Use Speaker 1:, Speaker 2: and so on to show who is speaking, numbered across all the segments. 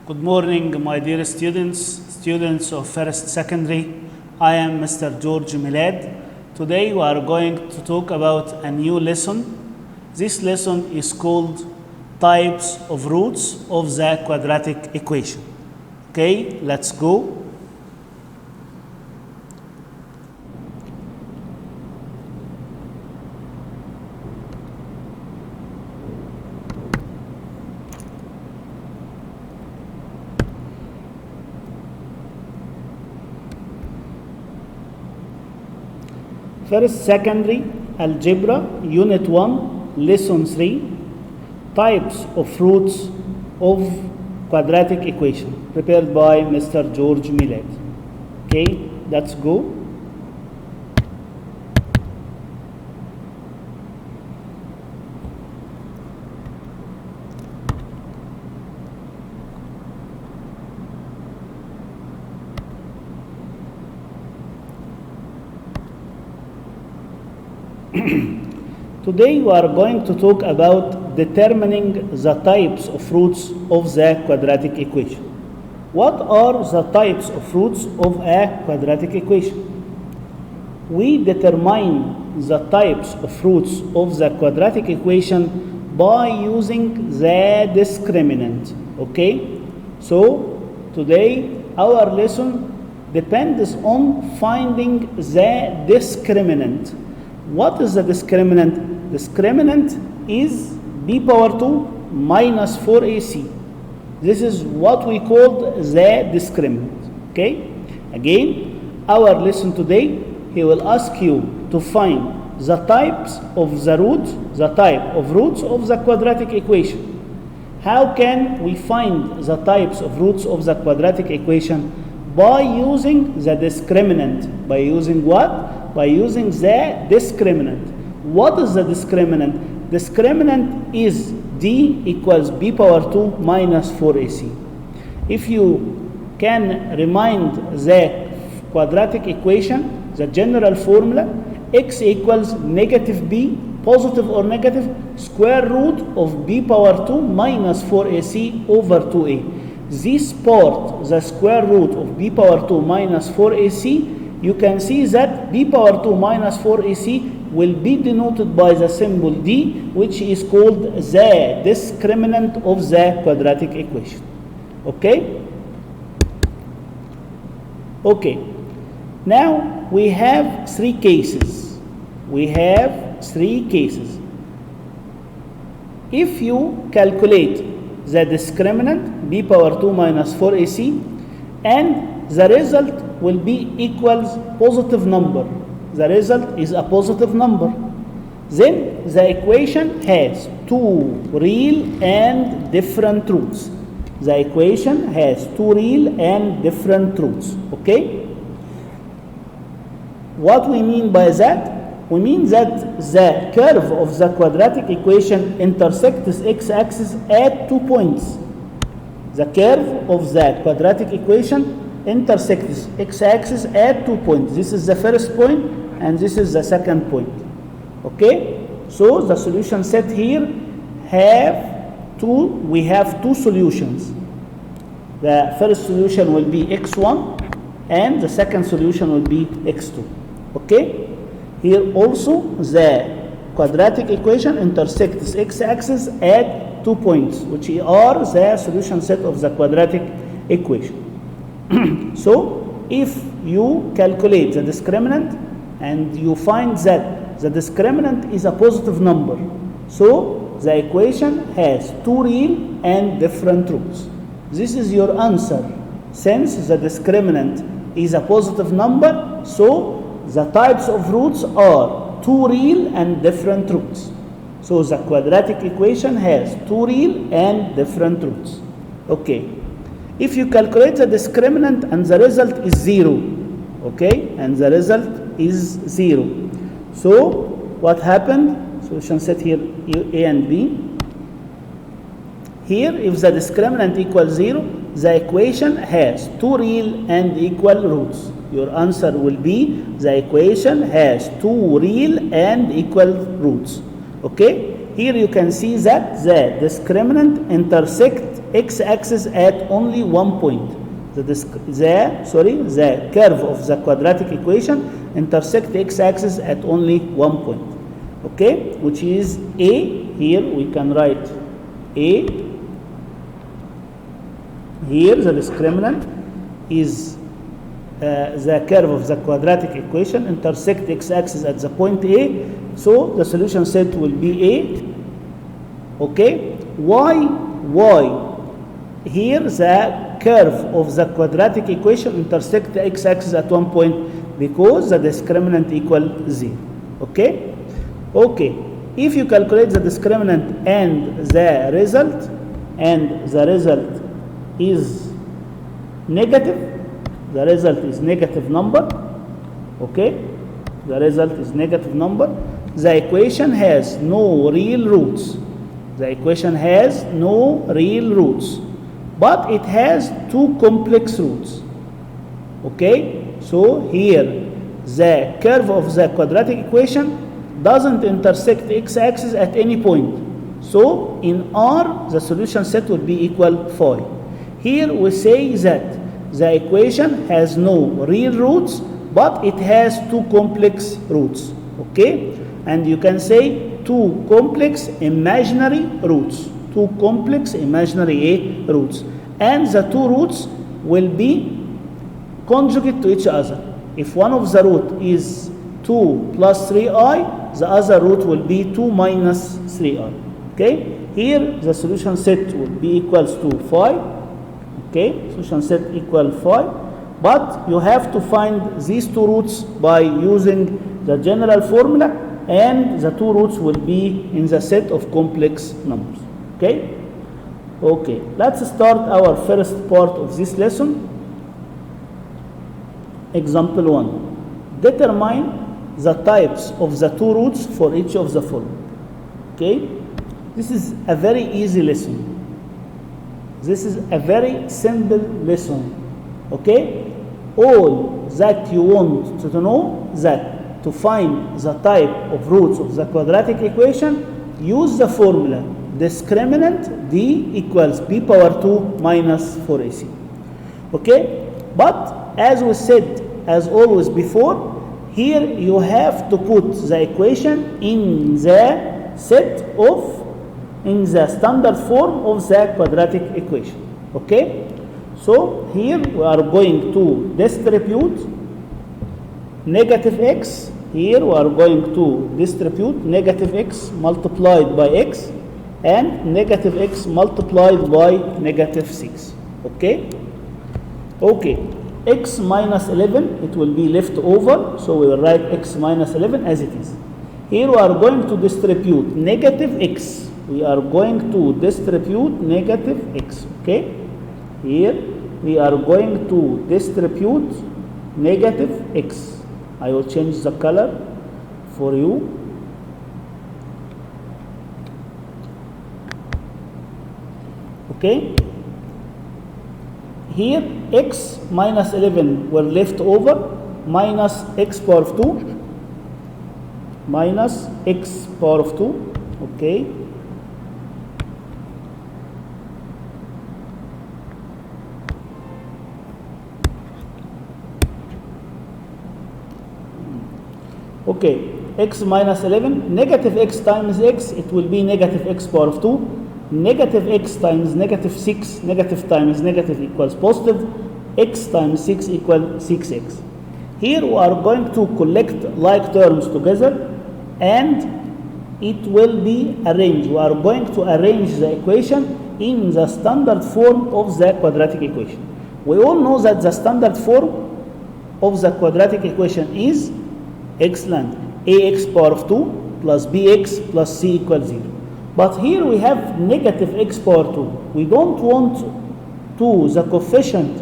Speaker 1: Good morning, my dear students of first secondary. I am Mr. George Milad. Today we are going to talk about a new lesson. This lesson is called Types of Roots of the Quadratic Equation. Okay, let's go. First secondary algebra, unit 1, lesson 3, types of roots of quadratic equation, prepared by Mr. George Milad. Okay, let's go. Today we are going to talk about determining the types of roots of the quadratic equation. What are the types of roots of a quadratic equation? We determine the types of roots of the quadratic equation by using the discriminant. Okay? So today our lesson depends on finding the discriminant. What is the discriminant? Discriminant is b power 2 minus 4ac. This is what we call the discriminant. Okay? Again, our lesson today, he will ask you to find the types of the roots, the type of roots of the quadratic equation. How can we find the types of roots of the quadratic equation? By using the discriminant. By using what? By using the discriminant. What is the discriminant? Discriminant is d equals b power 2 minus 4ac. If you can remind the quadratic equation, the general formula, x equals negative b, positive or negative, square root of b power 2 minus 4ac over 2a. This part, the square root of b power 2 minus 4ac, you can see that b power 2 minus 4ac will be denoted by the symbol d, which is called the discriminant of the quadratic equation. Okay? Okay. Now we have three cases. If you calculate the discriminant, b power 2 minus 4ac, and the result will be equals positive number. The result is a positive number. Then the equation has two real and different roots. The equation has two real and different roots. Okay? What we mean by that? We mean that the curve of the quadratic equation intersects x-axis at 2 points. The curve of the quadratic equation intersects x-axis at 2 points. This is the first point and this is the second point. Okay? So the solution set here we have two solutions. The first solution will be x1 and the second solution will be x2. Okay? Here also the quadratic equation intersects x-axis at 2 points, which are the solution set of the quadratic equation. So if you calculate the discriminant and you find that the discriminant is a positive number, so the equation has two real and different roots. This is your answer. Since the discriminant is a positive number, so the types of roots are two real and different roots. So the quadratic equation has two real and different roots. Okay. If you calculate the discriminant and the result is 0, okay, and the result is 0. So what happened? Solution set here A and B. Here, if the discriminant equals 0, the equation has two real and equal roots. Your answer will be the equation has two real and equal roots. Okay? here you can see that the discriminant intersect x-axis at only one point. The curve of the quadratic equation intersect x-axis at only one point. Okay, which is A. Here we can write A. Here the discriminant is the curve of the quadratic equation intersect x-axis at the point A, so the solution set will be A. Okay, why here the curve of the quadratic equation intersect the x-axis at one point? Because the discriminant equal 0. Okay, if you calculate the discriminant and the result is negative, the result is negative number. Okay, the result is negative number. The equation has no real roots. The equation has no real roots, but it has two complex roots. Okay, so here the curve of the quadratic equation doesn't intersect x-axis at any point. So in R, the solution set will be equal phi. Here we say that the equation has no real roots, but it has two complex roots. Okay, and you can say two complex imaginary roots. Two complex imaginary roots, and the two roots will be conjugate to each other. If one of the root is 2 plus 3i, the other root will be 2 minus 3i. Okay, here the solution set will be equals to phi. Okay, solution set equal phi, but you have to find these two roots by using the general formula, and the two roots will be in the set of complex numbers. Okay, let's start our first part of this lesson. Example 1. Determine the types of the two roots for each of the following. Okay, this is a very easy lesson. This is a very simple lesson. Okay, all that you want to know, that to find the type of roots of the quadratic equation, use the formula discriminant d equals b power 2 minus 4ac. Okay, but as we said, as always before, here you have to put the equation in the standard form of the quadratic equation. Okay, so here we are going to distribute negative x. Here we are going to distribute negative x multiplied by x and negative x multiplied by negative 6. Okay, x minus 11, it will be left over, so we will write x minus 11 as it is. Here we are going to distribute negative x. We are going to distribute negative x. Okay, here we are going to distribute negative x. I will change the color for you. Okay, here x minus 11 were left over, minus x power of 2, minus x power of 2. Okay, x minus 11, negative x times x, it will be negative x power of 2. Negative x times negative 6, negative times negative equals positive. X times 6 equals 6x. Here we are going to collect like terms together, and it will be arranged. We are going to arrange the equation in the standard form of the quadratic equation. We all know that the standard form of the quadratic equation is excellent, ax power of 2 plus bx plus c equals 0. But here we have negative x power 2. We don't want the coefficient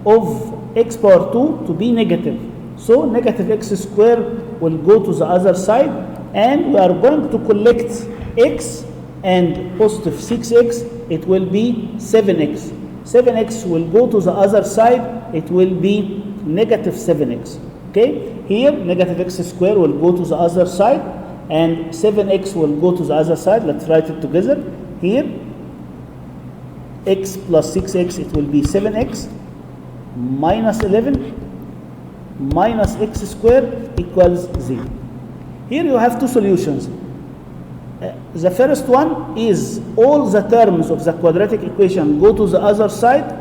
Speaker 1: of x power 2 to be negative. So negative x squared will go to the other side, and we are going to collect x and positive 6x. It will be 7x. 7x will go to the other side. It will be negative 7x. Okay, here negative x squared will go to the other side, and 7x will go to the other side. Let's write it together. Here, x plus 6x, it will be 7x minus 11 minus x squared equals 0. Here you have two solutions. The first one is all the terms of the quadratic equation go to the other side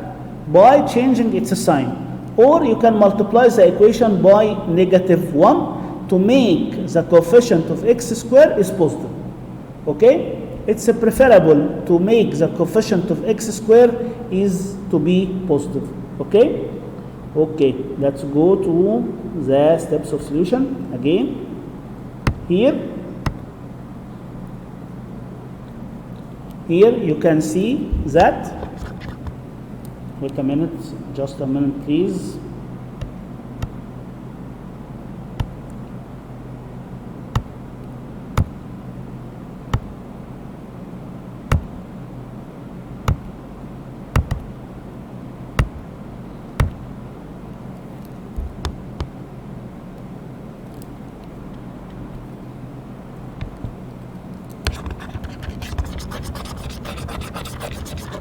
Speaker 1: by changing its sign. Or you can multiply the equation by -1 to make the coefficient of x squared is positive. Okay? It's preferable to make the coefficient of x squared is to be positive. Okay? Okay, let's go to the steps of solution again. Here you can see that, wait a minute, just a minute please.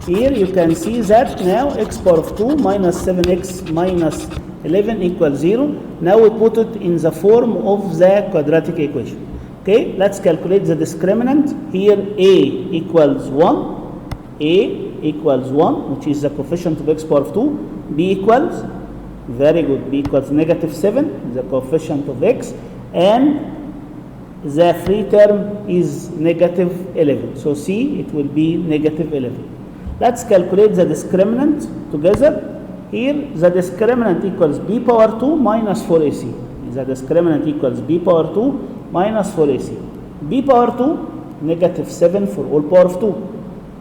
Speaker 1: Here you can see that now x power of 2 minus 7x minus 11 equals 0. Now we put it in the form of the quadratic equation. Okay, let's calculate the discriminant. Here a equals 1, a equals 1, which is the coefficient of x power of 2. b equals, very good, b equals -7, the coefficient of x, and the free term is -11. So c, it will be -11. Let's calculate the discriminant together. Here, the discriminant equals b power 2 minus 4ac. The discriminant equals b power 2 minus 4ac. b power 2, -7 for all power of 2,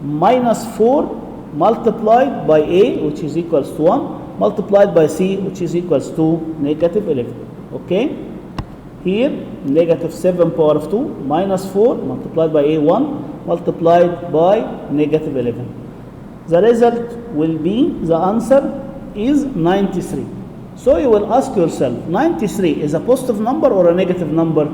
Speaker 1: minus 4 multiplied by a, which is equals to 1, multiplied by c, which is equals to -11. Okay? Here, -7 power of 2 minus 4 multiplied by a1 multiplied by -11. The result will be, the answer is 93. So you will ask yourself, 93 is a positive number or a negative number?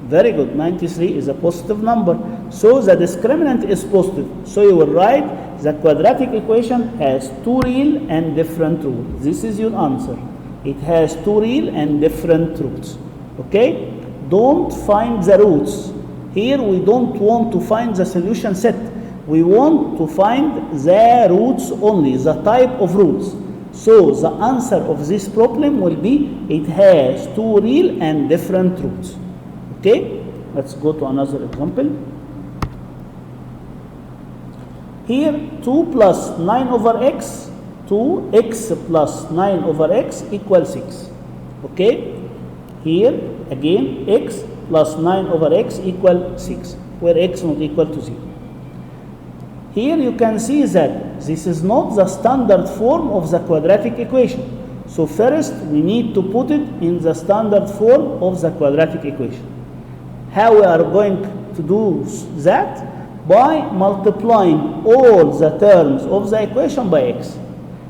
Speaker 1: Very good, 93 is a positive number. So the discriminant is positive. So you will write the quadratic equation has two real and different roots. This is your answer. It has two real and different roots. Okay? Don't find the roots. Here we don't want to find the solution set. We want to find the roots only, the type of roots. So the answer of this problem will be, it has two real and different roots. Okay? Let's go to another example. Here, 2 plus 9 over x, 2x plus 9 over x equals 6. Okay? Here, again, x plus 9 over x equals 6, where x not equal to 0. Here you can see that this is not the standard form of the quadratic equation. So first we need to put it in the standard form of the quadratic equation. How we are going to do that? By multiplying all the terms of the equation by x.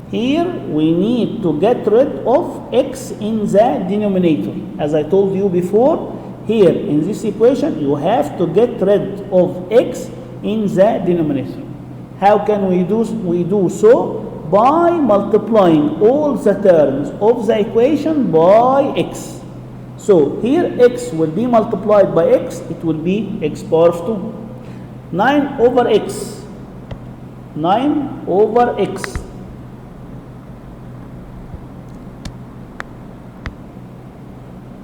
Speaker 1: Here we need to get rid of x in the denominator. As I told you before, here in this equation you have to get rid of x in the denominator. How can we do so? By multiplying all the terms of the equation by x. So here x will be multiplied by x, it will be x power of 2. 9 over x. 9 over x.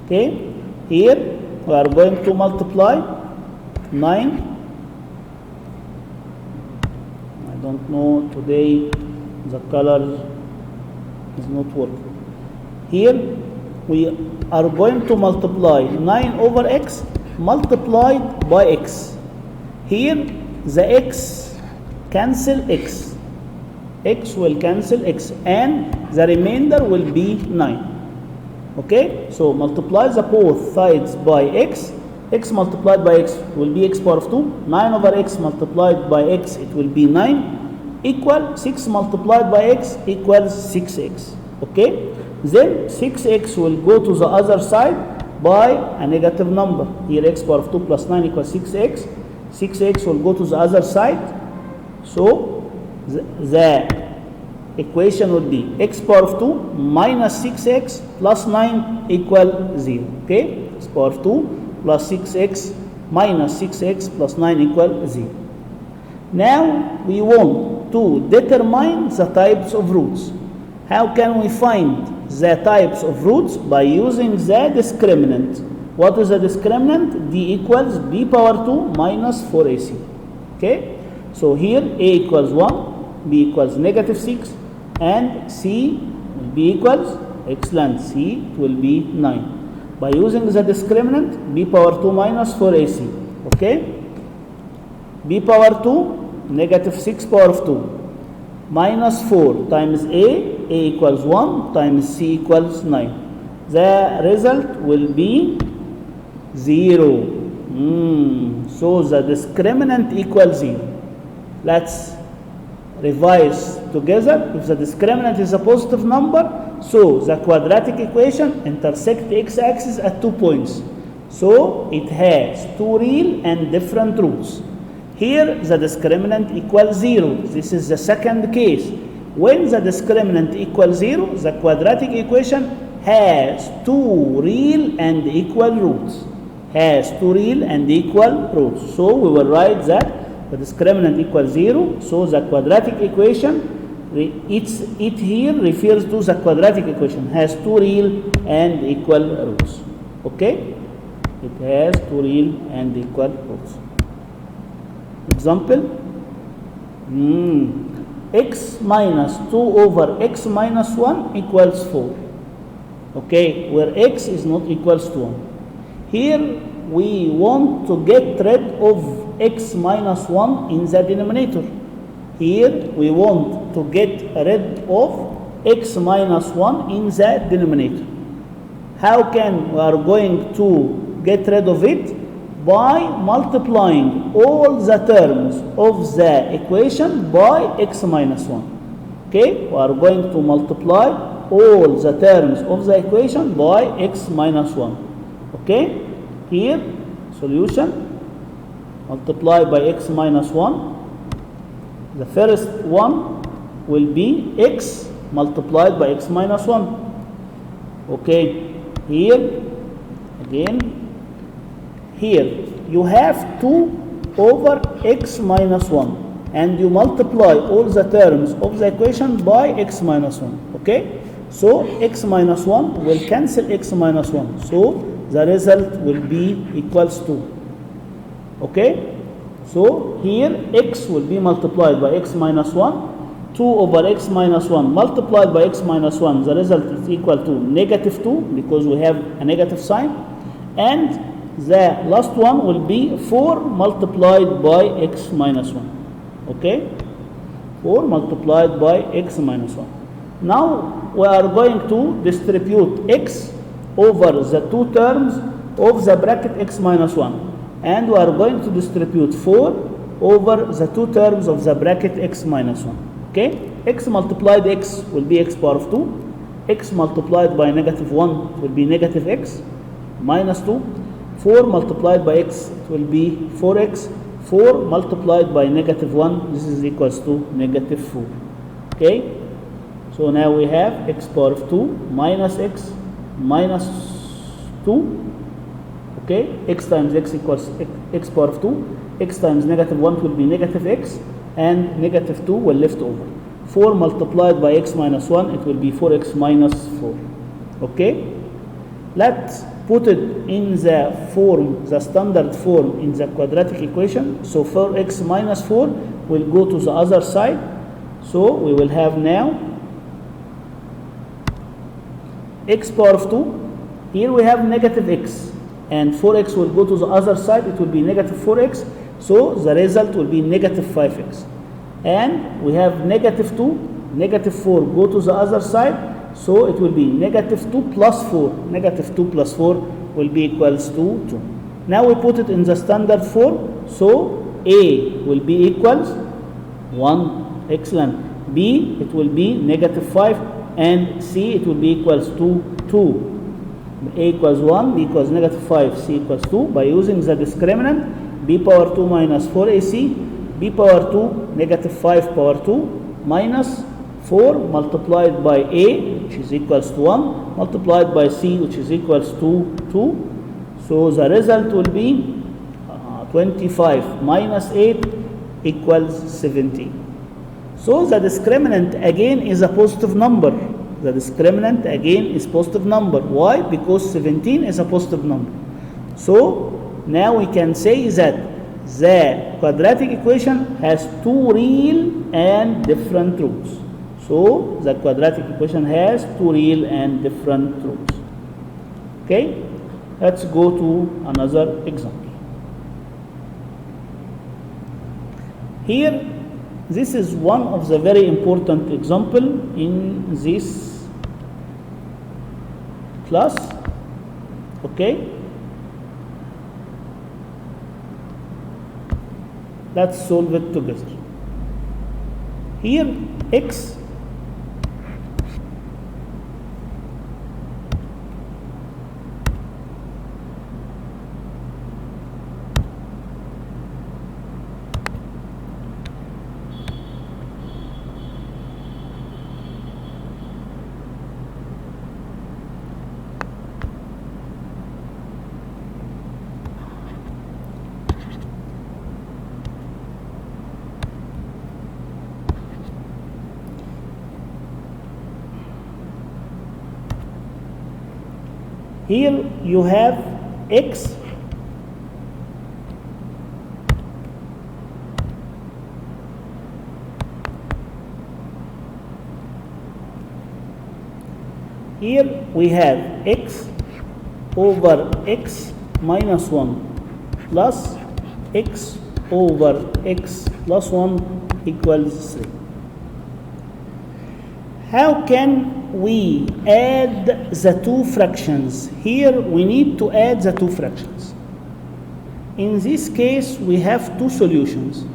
Speaker 1: Okay, here we are going to multiply 9. I don't know, today the color is not working. Here we are going to multiply 9 over x multiplied by x. Here the x cancel x. X will cancel x and the remainder will be 9. Okay, so multiply the both sides by x. X multiplied by x will be x power of 2. 9 over x multiplied by x, it will be 9. Equal 6 multiplied by x equals 6x. Okay, then 6x will go to the other side by a negative number. Here x power of 2 plus 9 equals 6x. 6x will go to the other side. So the equation would be x power of 2 minus 6x plus 9 equal 0. Okay? X power of 2 plus 6x minus 6x plus 9 equal 0. Now we want to determine the types of roots. How can we find the types of roots? By using the discriminant. What is the discriminant? D equals b power 2 minus 4ac. Okay? So here a equals 1, b equals negative 6, and c will be equals, excellent, c will be 9. By using the discriminant, b power 2 minus 4ac. Okay? b power 2, negative 6 power of 2, minus 4 times a equals 1 times c equals 9. The result will be 0. So the discriminant equals 0. Let's revise together. If the discriminant is a positive number, so the quadratic equation intersects the x-axis at 2 points. So it has 2 real and different roots. Here the discriminant equals 0. This is the second case. When the discriminant equals 0, the quadratic equation has 2 real and equal roots. So we will write that the discriminant equals 0. So the quadratic equation, it here refers to the quadratic equation, has 2 real and equal roots. Okay? It has 2 real and equal roots. Example, x minus 2 over x minus 1 equals 4. Okay, where x is not equals to 1. Here we want to get rid of x minus 1 in the denominator. Here we want to get rid of x minus 1 in the denominator. How can we are going to get rid of it? By multiplying all the terms of the equation by x minus 1. Okay, we are going to multiply all the terms of the equation by x minus 1. Okay, here solution, multiply by x minus 1. The first one will be x multiplied by x minus 1. Okay, here again, here you have 2 over x minus 1, and you multiply all the terms of the equation by x minus 1. Okay, so x minus 1 will cancel x minus 1, so the result will be equals 2. Okay, so here x will be multiplied by x minus 1, 2 over x minus 1 multiplied by x minus 1, the result is equal to negative 2 because we have a negative sign, and the last one will be 4 multiplied by x minus 1. Okay, 4 multiplied by x minus 1. Now we are going to distribute x over the 2 terms of the bracket x minus 1, and we are going to distribute 4 over the 2 terms of the bracket x minus 1. Okay, x multiplied x will be x power of 2, x multiplied by negative 1 will be negative x minus 2, 4 multiplied by x it will be 4x, 4 multiplied by negative 1, this is equals to negative 4. Okay, so now we have x power of 2 minus x minus 2. Okay, x times x equals x power of 2, x times negative 1 will be negative x, and negative 2 will left over. 4 multiplied by x minus 1, it will be 4x minus 4. Okay, let's put it in the form, the standard form in the quadratic equation. So 4x minus 4 will go to the other side. So we will have now x power of 2. Here we have negative x, and 4x will go to the other side. It will be negative 4x. So the result will be negative 5x. And we have negative 2, negative 4 go to the other side. So it will be negative 2 plus 4. Negative 2 plus 4 will be equals to 2. Now we put it in the standard form. So A will be equals 1. Excellent. B, it will be negative 5. And C, it will be equals to 2. A equals 1, B equals negative 5, C equals 2. By using the discriminant, B power 2 minus 4AC, B power 2 negative 5 power 2 minus 4 multiplied by A, which is equals to 1, multiplied by C, which is equals to 2. So the result will be 25 minus 8 equals 17. So the discriminant again is a positive number. The discriminant again is positive number. Why? Because 17 is a positive number. So now we can say that the quadratic equation has two real and different roots. So the quadratic equation has two real and different roots. Okay? Let's go to another example. Here, this is one of the very important example in this class. Okay? Let's solve it together. Here, x here you have x here we have x over x minus 1 plus x over x plus 1 equals 3. How can we add the two fractions? Here we need to add the two fractions. In this case we have two solutions.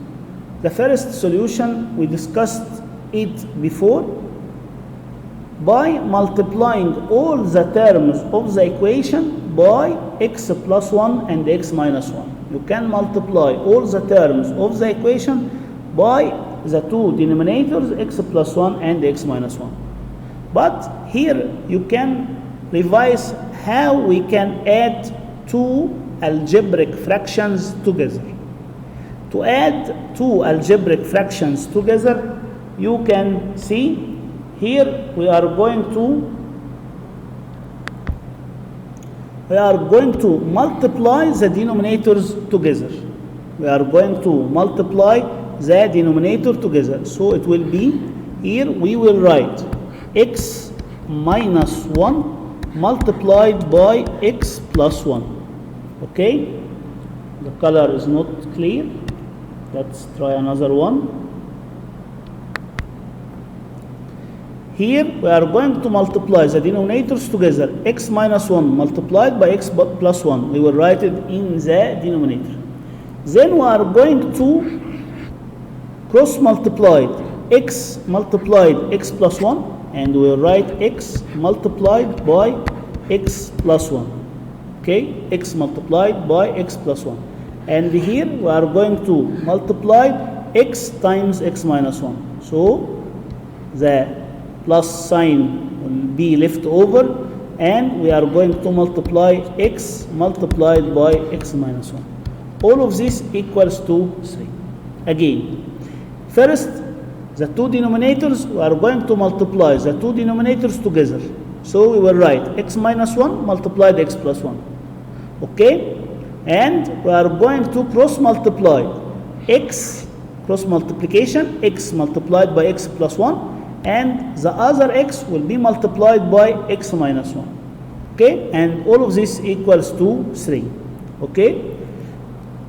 Speaker 1: The first solution we discussed it before by multiplying all the terms of the equation by x plus 1 and x minus 1. You can multiply all the terms of the equation by the two denominators, x plus 1 and x minus 1. But here you can revise how we can add two algebraic fractions together. To add two algebraic fractions together, you can see here we are going to multiply the denominators together. We are going to multiply the denominator together. So it will be, here we will write x minus 1 multiplied by x plus 1. Okay? The color is not clear. Let's try another one. Here we are going to multiply the denominators together. X minus 1 multiplied by x plus 1. We will write it in the denominator. Then we are going to cross multiply x multiplied x plus 1, and we will write x multiplied by x plus 1. Okay, x multiplied by x plus 1. And here we are going to multiply x times x minus 1. So the plus sign will be left over, and we are going to multiply x multiplied by x minus 1. All of this equals to 3. Again, first, the two denominators, we are going to multiply the two denominators together. So we will write x minus 1 multiplied x plus 1. Okay? And we are going to cross multiply x, cross multiplication, x multiplied by x plus 1, and the other x will be multiplied by x minus 1. Okay? And all of this equals to 3. Okay?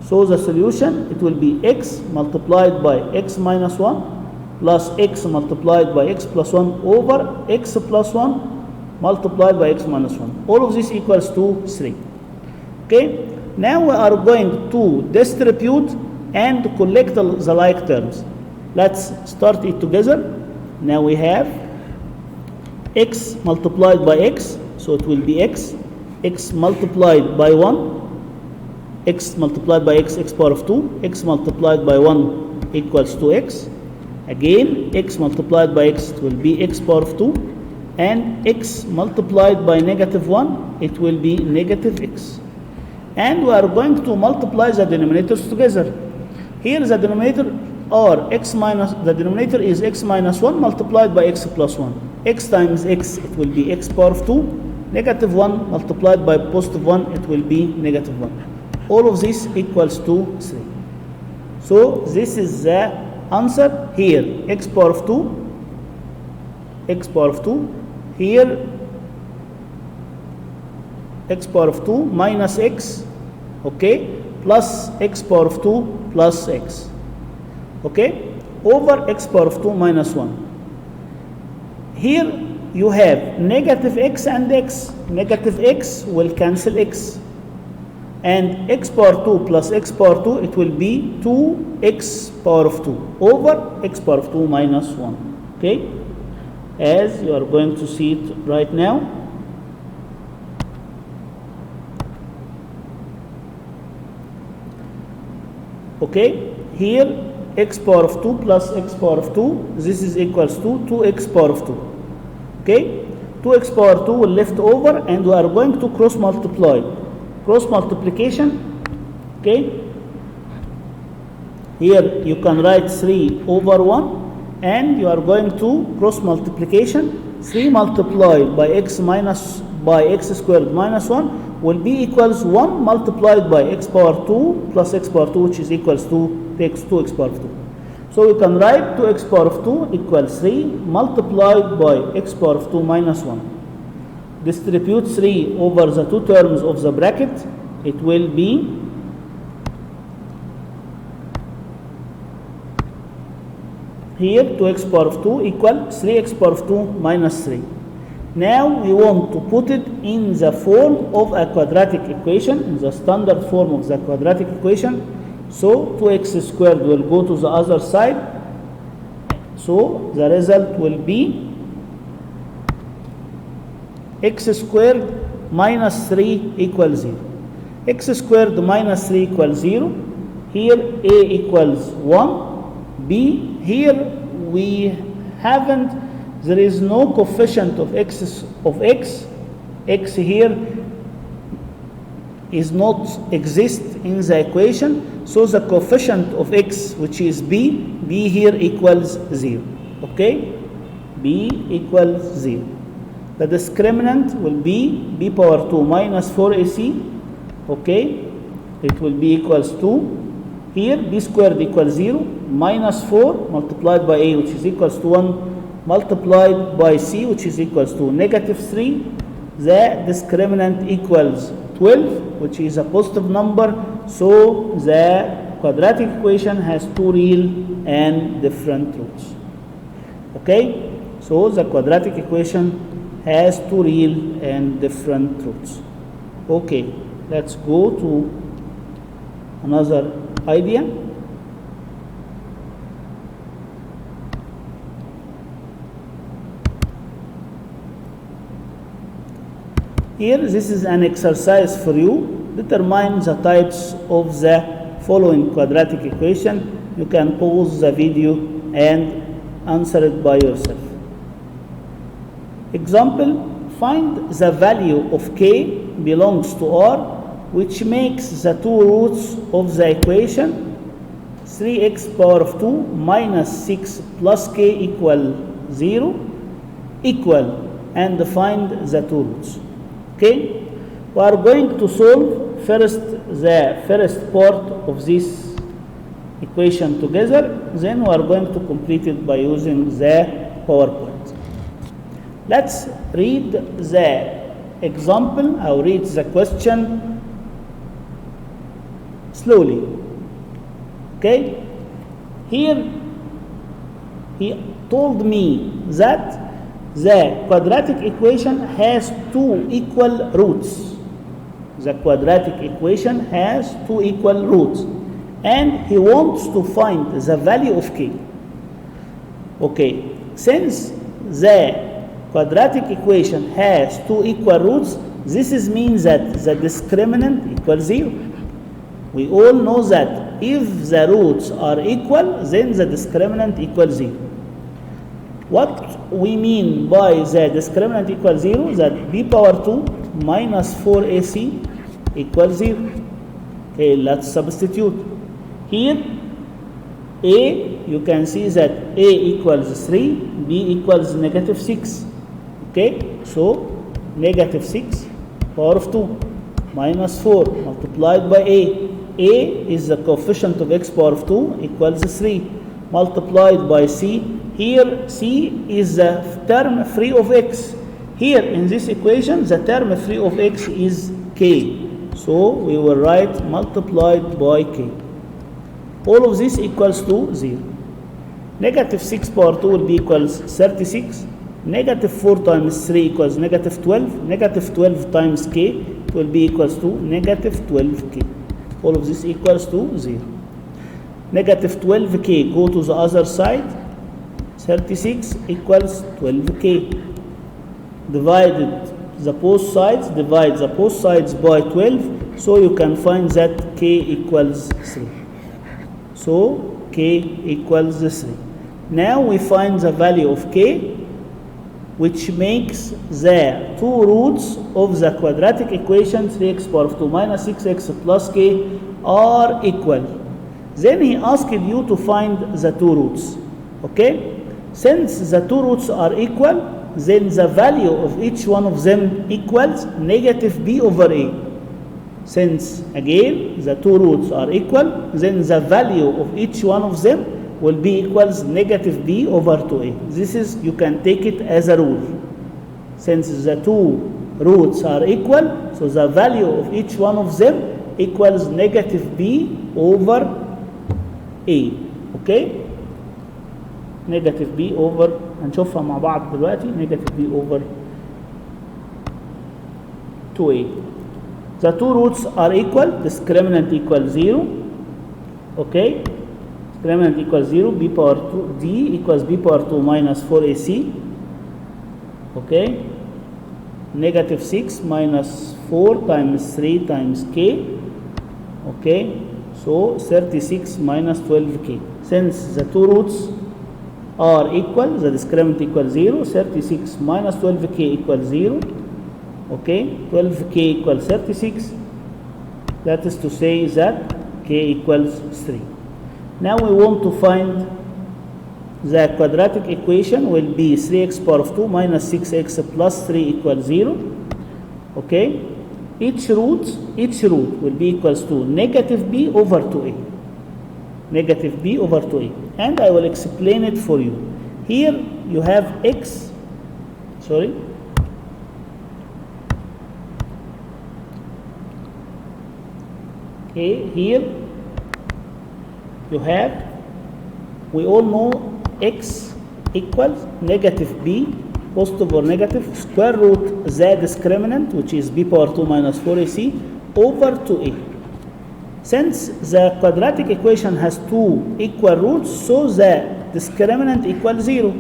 Speaker 1: So the solution, it will be x multiplied by x minus 1 plus x multiplied by x plus 1 over x plus 1 multiplied by x minus 1. All of this equals to 3. Okay? Now we are going to distribute and collect the like terms. Let's start it together. Now we have x multiplied by x, so it will be x x multiplied by 1, x multiplied by x, x power of 2, x multiplied by 1 equals 2x. Again, x multiplied by x, it will be x power of 2, and x multiplied by negative 1, it will be negative x. And we are going to multiply the denominators together. Here the denominator are x minus, the denominator is x minus 1 multiplied by x plus 1. X times x, it will be x power of 2. Negative 1 multiplied by positive 1, it will be negative 1. All of this equals to 3. So this is the answer here. X power of 2, x power of 2. Here x power of 2 minus x, okay, plus x power of 2 plus x, okay, over x power of 2 minus 1. Here you have negative x and x. Negative x will cancel x. And x power 2 plus x power 2, it will be 2x power of 2 over x power of 2 minus 1. Okay? As you are going to see it right now. Okay? Here x power of 2 plus x power of 2, this is equals to 2x power of 2. Okay? 2x power 2 will left over, and we are going to cross multiply. Cross multiplication, okay? Here you can write 3 over 1, and you are going to cross multiplication. 3 multiplied by x minus by x squared minus 1 will be equals 1 multiplied by x power 2 plus x power 2, which is equals to 2x power of 2. So we can write 2x power of 2 equals 3 multiplied by x power of 2 minus 1. Distribute 3 over the two terms of the bracket. It will be here 2x power of 2 equal 3x power of 2 minus 3. Now we want to put it in the form of a quadratic equation, in the standard form of the quadratic equation. So 2x squared will go to the other side. So the result will be x squared minus 3 equals 0. X squared minus 3 equals 0. Here a equals 1. B, here we haven't, there is no coefficient of x. X here is not exist in the equation. So the coefficient of x, which is b here equals 0. Okay? b equals 0. The discriminant will be b power 2 minus 4ac. Okay, it will be equals to, here b squared equals 0 minus 4 multiplied by a, which is equals to 1 multiplied by c, which is equals to negative 3. The discriminant equals 12, which is a positive number. So the quadratic equation has two real and different roots. Okay, so the quadratic equation has two real and different roots. Okay, let's go to another idea. Here, this is an exercise for you. Determine the types of the following quadratic equation. You can pause the video and answer it by yourself. Example, find the value of k belongs to R, which makes the two roots of the equation 3x power of 2 minus 6 plus k equal 0 equal, and find the two roots. Okay, we are going to solve first the first part of this equation together, then we are going to complete it by using the PowerPoint. Let's read the example. I'll read the question slowly. Okay, here he told me that the quadratic equation has two equal roots. The quadratic equation has two equal roots, and he wants to find the value of k. Okay, since the quadratic equation has two equal roots, This is means that the discriminant equals 0. We all know that if the roots are equal, then the discriminant equals 0. What we mean by the discriminant equals 0, that b power 2 minus 4ac equals 0. Okay, let's substitute. Here, a, you can see that a equals 3, b equals negative 6. Okay, so negative 6 power of 2 minus 4 multiplied by a. A is the coefficient of x power of 2 equals 3 multiplied by c. Here c is the term free of x. Here in this equation the term free of x is k. So we will write multiplied by k. All of this equals to 0. Negative 6 power 2 will be equals 36. Negative 4 times 3 equals negative 12. Negative 12 times k will be equals to negative 12k. All of this equals to 0. Negative 12k go to the other side. 36 equals 12k. Divide the both sides by 12. So you can find that k equals 3. So k equals 3. Now we find the value of k, which makes the two roots of the quadratic equation 3x power of 2 minus 6x plus k are equal. Then he asked you to find the two roots. Okay? Since the two roots are equal, then the value of each one of them equals negative b over a. Since again the two roots are equal, then the value of each one of them will be equals negative b over 2a. This is, you can take it as a rule. Since the two roots are equal, so the value of each one of them equals negative b over a. Okay? negative b over هنشوفها مع بعض دلوقتي negative b over 2a. The two roots are equal. Discriminant equals 0. Okay. Discriminant equals 0. B power 2 d equals b power 2 minus 4ac. Okay. Negative 6 minus 4 times 3 times k. Okay. So 36 minus 12k. Since the two roots are equal, the discriminant equals 0. 36 minus 12k equals 0. Okay, 12k equals 36. That is to say that k equals 3. Now we want to find the quadratic equation will be 3x power of 2 minus 6x plus 3 equals 0. Okay, each root will be equals to negative b over 2a. Negative b over 2a. And I will explain it for you. Here you have x, sorry. Okay, here you have, we all know x equals negative b, positive or negative, square root the discriminant, which is b power 2 minus 4ac, over 2a. Since the quadratic equation has two equal roots, so the discriminant equals 0.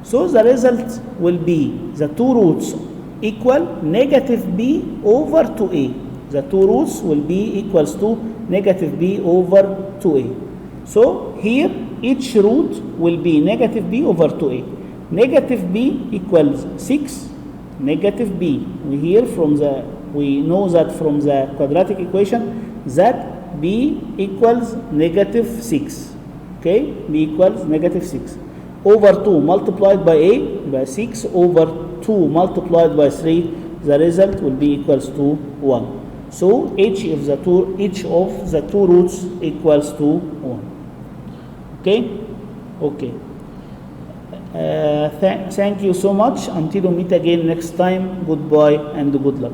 Speaker 1: So the result will be the two roots equal negative b over 2a. The two roots will be equals to negative b over 2a. So here each root will be negative b over 2a. Negative b equals 6. Negative b. We know that from the quadratic equation that b equals negative 6. Okay, b equals negative 6 over 2 multiplied by a by 6 over 2 multiplied by 3. The result will be equals to 1. So each of the two roots equals to 1. Okay? Okay. Thank you so much. Until we meet again next time, goodbye and good luck.